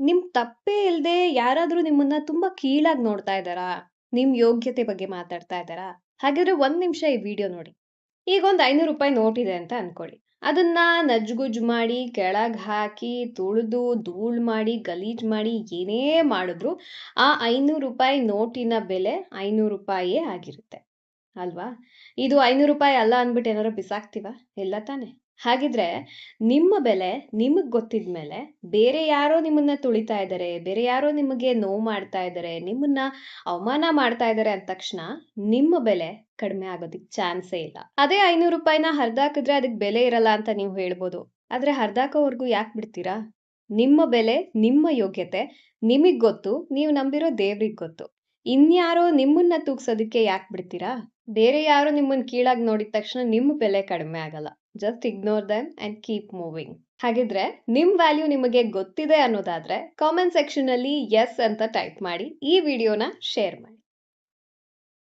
ನಿಮ್ ತಪ್ಪೇ ಇಲ್ದೇ ಯಾರಾದ್ರೂ ನಿಮ್ಮನ್ನ ತುಂಬಾ ಕೀಳಾಗಿ ನೋಡ್ತಾ ಇದ್ದಾರಾ? ನಿಮ್ ಯೋಗ್ಯತೆ ಬಗ್ಗೆ ಮಾತಾಡ್ತಾ ಇದ್ದಾರಾ? ಹಾಗಿದ್ರೆ ಒಂದ್ ನಿಮಿಷ ಈ ವಿಡಿಯೋ ನೋಡಿ. ಈಗ ಒಂದ್ ₹500 ನೋಟ್ ಇದೆ ಅಂತ ಅನ್ಕೊಳ್ಳಿ. ಅದನ್ನ ನಜ್ಗುಜ್ ಮಾಡಿ, ಕೆಳಗ್ ಹಾಕಿ, ತುಳ್ದು, ಧೂಳ್ ಮಾಡಿ, ಗಲೀಜ್ ಮಾಡಿ ಏನೇ ಮಾಡಿದ್ರು ಆ ₹500 ನೋಟಿನ ಬೆಲೆ ₹500 ಆಗಿರುತ್ತೆ. ಅಲ್ವಾ? ಇದು ₹500 ಅಲ್ಲ ಅಂದ್ಬಿಟ್ಟು ಏನಾದ್ರು ಬಿಸಾಕ್ತೀವಾ? ಇಲ್ಲ ತಾನೆ? ಹಾಗಿದ್ರೆ ನಿಮ್ಮ ಬೆಲೆ ನಿಮಗ್ ಗೊತ್ತಿದ್ಮೇಲೆ ಬೇರೆ ಯಾರೋ ನಿಮ್ಮನ್ನ ತುಳಿತಾ ಇದ್ದಾರೆ, ಬೇರೆ ಯಾರೋ ನಿಮಗೆ ನೋವು ಮಾಡ್ತಾ ಇದ್ದಾರೆ, ನಿಮ್ಮನ್ನ ಅವಮಾನ ಮಾಡ್ತಾ ಇದ್ದಾರೆ ಅಂದ ತಕ್ಷಣ ನಿಮ್ಮ ಬೆಲೆ ಕಡಿಮೆ ಆಗೋದಕ್ಕೆ ಚಾನ್ಸೇ ಇಲ್ಲ. ಅದೇ ₹500ನ ಹರಿದಾಕಿದ್ರೆ ಅದಕ್ಕೆ ಬೆಲೆ ಇರಲ್ಲ ಅಂತ ನೀವು ಹೇಳ್ಬೋದು. ಆದ್ರೆ ಹರಿದಾಕೋವರೆಗೂ ಯಾಕೆ ಬಿಡ್ತೀರಾ? ನಿಮ್ಮ ಬೆಲೆ, ನಿಮ್ಮ ಯೋಗ್ಯತೆ ನಿಮಗ್ ಗೊತ್ತು, ನೀವು ನಂಬಿರೋ ದೇವ್ರಿಗೆ ಗೊತ್ತು. ಇನ್ಯಾರೋ ನಿಮ್ಮನ್ನ ತೂಗ್ಸೋದಕ್ಕೆ ಯಾಕೆ ಬಿಡ್ತೀರಾ? ಬೇರೆ ಯಾರೋ ನಿಮ್ಮನ್ನ ಕೀಳಾಗಿ ನೋಡಿದ ತಕ್ಷಣ ನಿಮ್ಮ ಬೆಲೆ ಕಡಿಮೆ ಆಗಲ್ಲ. Just ignore them and keep moving. ಹಾಗಿದ್ರೆ ನಿಮ್ ವ್ಯಾಲ್ಯೂ ನಿಮಗೆ ಗೊತ್ತಿದೆ ಅನ್ನೋದಾದ್ರೆ ಕಾಮೆಂಟ್ ಸೆಕ್ಷನ್ ಅಲ್ಲಿ ಎಸ್ ಅಂತ ಟೈಪ್ ಮಾಡಿ ಈ ವಿಡಿಯೋನ ಶೇರ್ ಮಾಡಿ.